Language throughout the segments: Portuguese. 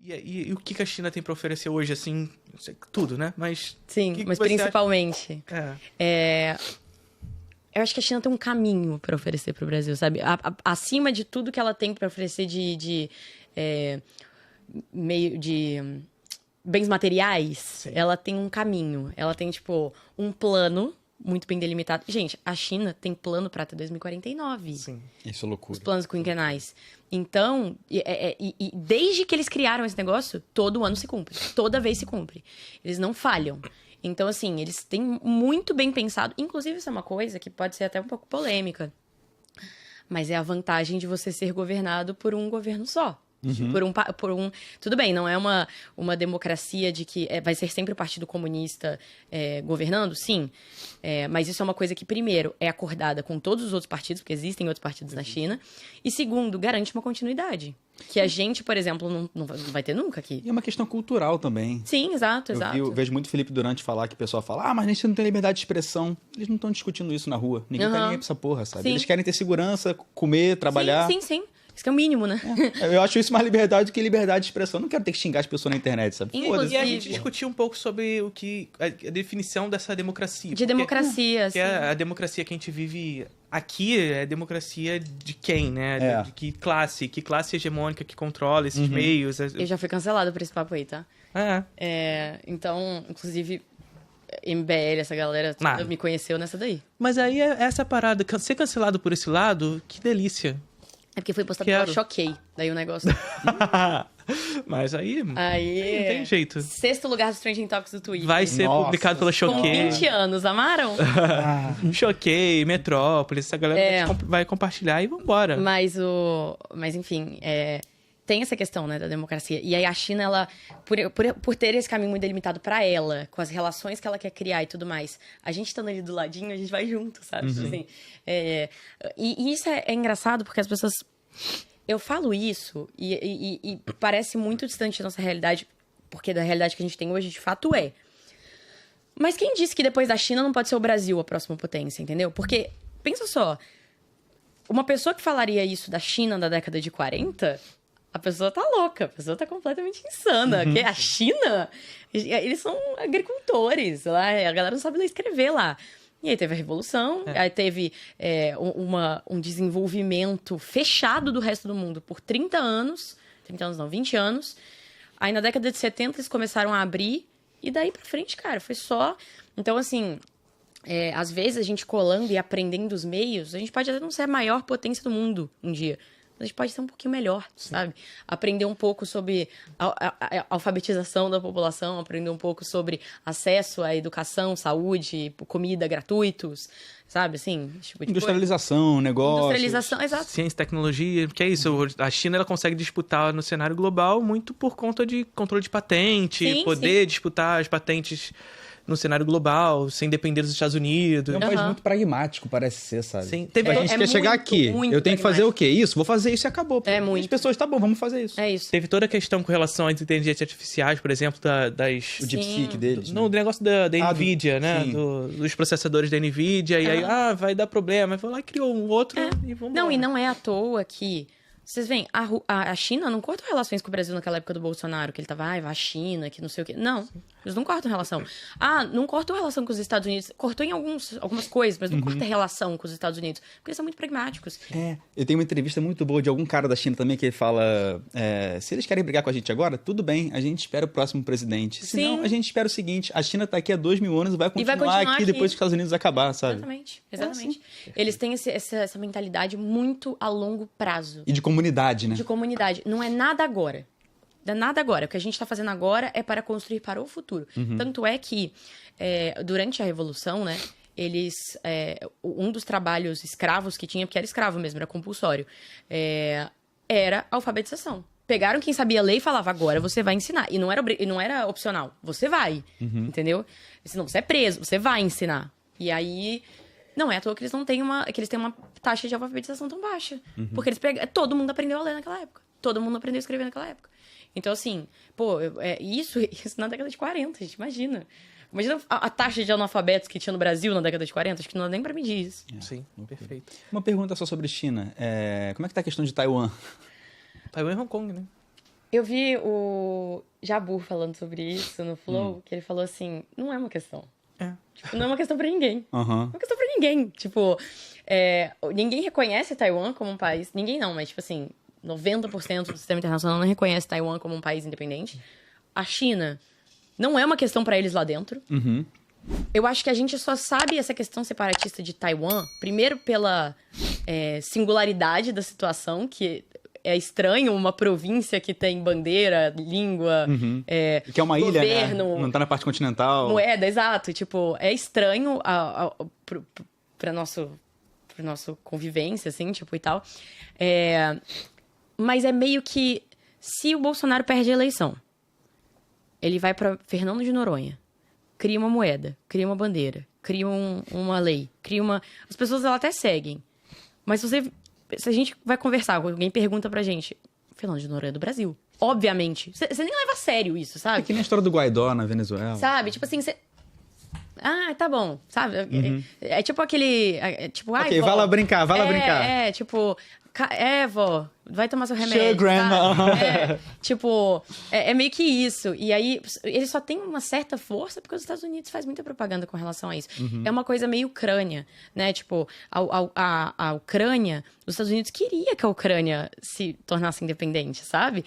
E o que a China tem para oferecer hoje, assim, tudo, né? Mas sim, mas principalmente... Eu acho que a China tem um caminho para oferecer para o Brasil, sabe? Acima de tudo que ela tem para oferecer de bens materiais, sim, ela tem um caminho. Ela tem, tipo, um plano muito bem delimitado. Gente, a China tem plano para até 2049. Sim, isso é loucura. Os planos quinquenais. Então, desde que eles criaram esse negócio, todo ano se cumpre. Toda vez se cumpre. Eles não falham. Então, assim, eles têm muito bem pensado. Inclusive, isso é uma coisa que pode ser até um pouco polêmica. Mas é a vantagem de você ser governado por um governo só. Tudo bem, não é uma democracia de que vai ser sempre o Partido Comunista governando, sim. Mas isso é uma coisa que, primeiro, é acordada com todos os outros partidos, porque existem outros partidos na China. E, segundo, garante uma continuidade. Que a gente, por exemplo, não vai ter nunca aqui. E é uma questão cultural também. Sim, exato. Eu vejo muito o Felipe Durante falar que o pessoal fala, mas a gente não tem liberdade de expressão. Eles não estão discutindo isso na rua. Ninguém tá nem aí pra essa porra, sabe? Sim. Eles querem ter segurança, comer, trabalhar. Sim. Isso que é o mínimo, né? Eu acho isso mais liberdade do que liberdade de expressão. Eu não quero ter que xingar as pessoas na internet, sabe? E a gente discutiu um pouco sobre a definição dessa democracia. De democracia, sim. A democracia que a gente vive aqui é democracia de quem, né? De que classe hegemônica que controla esses meios. Eu já fui cancelado por esse papo aí, tá? Então, inclusive... MBL, essa galera toda me conheceu nessa daí. Mas aí essa parada, ser cancelado por esse lado, que delícia. É porque foi postado pela Choquei. Daí o negócio... Mas aí não tem jeito. 6º lugar dos Trending Topics do Twitter. Vai ser publicado pela Choquei. Com 20 anos, amaram? Choquei, Metrópolis, essa galera vai compartilhar e vambora. Mas enfim, tem essa questão, né, da democracia. E aí a China, ela, por ter esse caminho muito delimitado pra ela, com as relações que ela quer criar e tudo mais, a gente estando ali do ladinho, a gente vai junto, sabe? Assim, e isso é engraçado porque as pessoas... Eu falo isso e parece muito distante da nossa realidade, porque da realidade que a gente tem hoje, de fato, é. Mas quem disse que depois da China não pode ser o Brasil a próxima potência, entendeu? Porque, pensa só, uma pessoa que falaria isso da China na década de 40... A pessoa tá louca, a pessoa tá completamente insana. Que a China, eles são agricultores lá, a galera não sabe ler escrever lá. E aí teve a Revolução, aí teve um desenvolvimento fechado do resto do mundo por 30 anos não, 20 anos. Aí na década de 70 eles começaram a abrir, e daí pra frente, cara, foi só... Então, assim, às vezes a gente colando e aprendendo os meios, a gente pode até não ser a maior potência do mundo um dia. A gente pode ser um pouquinho melhor, sabe? Aprender um pouco sobre a alfabetização da população, aprender um pouco sobre acesso à educação, saúde, comida, gratuitos, sabe? Assim, tipo de industrialização, negócios. Industrialização, exato. Ciência e tecnologia, porque é isso. A China, ela consegue disputar no cenário global muito por conta de controle de patente, poder disputar as patentes no cenário global, sem depender dos Estados Unidos. É um país muito pragmático, parece ser, sabe? Sim. A gente quer chegar aqui, eu tenho que fazer o quê? Isso, vou fazer isso e acabou. Muito. As pessoas, tá bom, vamos fazer isso. É isso. Teve toda a questão com relação às inteligências artificiais, por exemplo, o DeepSeek deles. Não, do negócio da NVIDIA, né? Dos processadores da NVIDIA. E aí, vai dar problema. Aí foi lá e criou um outro e vamos Não, e não é à toa que... Vocês veem, a China não cortou relações com o Brasil naquela época do Bolsonaro, que ele tava, vai a China, que não sei o quê. Não, eles não cortam relação. Não cortou relação com os Estados Unidos. Cortou em algumas coisas, mas não corta relação com os Estados Unidos. Porque eles são muito pragmáticos. Eu tenho uma entrevista muito boa de algum cara da China também, que ele fala, se eles querem brigar com a gente agora, tudo bem, a gente espera o próximo presidente. Senão, a gente espera o seguinte, a China tá aqui há 2.000 anos e vai continuar aqui depois que os Estados Unidos acabar, sabe? Exatamente. Eles têm essa mentalidade muito a longo prazo. E de comunidade, né? De comunidade. Não é nada agora. Não é nada agora. O que a gente está fazendo agora é para construir para o futuro. Tanto é que, durante a Revolução, né, eles... um dos trabalhos escravos que tinha, porque era escravo mesmo, era compulsório, era a alfabetização. Pegaram quem sabia ler e falava, agora você vai ensinar. E não era opcional. Você vai, entendeu? Senão você é preso, você vai ensinar. E aí... Não é à toa que eles não têm que eles têm uma taxa de alfabetização tão baixa. Porque todo mundo aprendeu a ler naquela época. Todo mundo aprendeu a escrever naquela época. Então, assim, isso na década de 40, a gente imagina. Imagina a taxa de analfabetos que tinha no Brasil na década de 40, acho que não dá nem pra medir isso. Sim, perfeito. Uma pergunta só sobre China. Como é que tá a questão de Taiwan? Taiwan e Hong Kong, né? Eu vi o Jabur falando sobre isso no Flow, que ele falou assim, não é uma questão. Tipo, não é uma questão pra ninguém. Não é uma questão pra ninguém. Tipo, ninguém reconhece Taiwan como um país... Ninguém não, mas tipo assim, 90% do sistema internacional não reconhece Taiwan como um país independente. A China não é uma questão pra eles lá dentro. Eu acho que a gente só sabe essa questão separatista de Taiwan, primeiro pela singularidade da situação, que é estranho uma província que tem bandeira, língua, que é uma governo, ilha, né? Não tá na parte continental. Moeda, exato. Tipo, é estranho pra nosso convivência, assim, tipo, e tal. Mas é meio que, se o Bolsonaro perde a eleição, ele vai pra Fernando de Noronha, cria uma moeda, cria uma bandeira, cria uma lei, as pessoas até seguem. Mas se a gente vai conversar, alguém pergunta pra gente, Fernando de Noronha é do Brasil. Obviamente. Você nem leva a sério isso, sabe? É que nem a história do Guaidó na Venezuela. Sabe? Tipo assim, tá bom, sabe? É tipo aquele... tipo, ok, vó, vai lá brincar, vai lá brincar. Tipo... vó, vai tomar seu remédio. Sure, grandma. Tipo, é meio que isso. E aí, ele só tem uma certa força porque os Estados Unidos faz muita propaganda com relação a isso. É uma coisa meio Ucrânia, né? Tipo, a Ucrânia, os Estados Unidos queria que a Ucrânia se tornasse independente, sabe?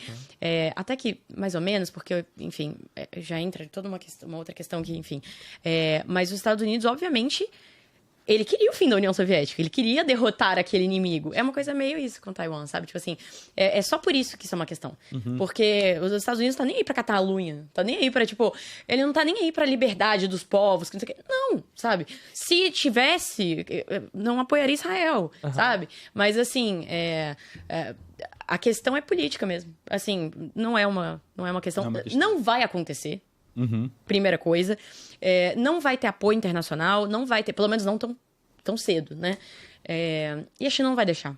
Até que, mais ou menos, porque, enfim, já entra toda uma outra questão que, enfim. Mas os Estados Unidos, obviamente... Ele queria o fim da União Soviética, ele queria derrotar aquele inimigo. É uma coisa meio isso com Taiwan, sabe? Tipo assim, é só por isso que isso é uma questão. Porque os Estados Unidos tá nem aí pra Catalunha, tá nem aí pra, tipo... Ele não tá nem aí pra liberdade dos povos, que não sei o quê. Não, sabe? Se tivesse, não apoiaria Israel, sabe? Mas, assim, a questão é política mesmo. Assim, não é uma questão... Não vai acontecer. Primeira coisa. Não vai ter apoio internacional, não vai ter, pelo menos não tão cedo, né? E a China não vai deixar.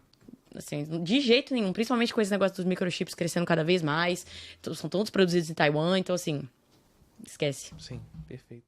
Assim, de jeito nenhum, principalmente com esse negócio dos microchips crescendo cada vez mais. São todos produzidos em Taiwan, então assim, esquece. Sim, perfeito.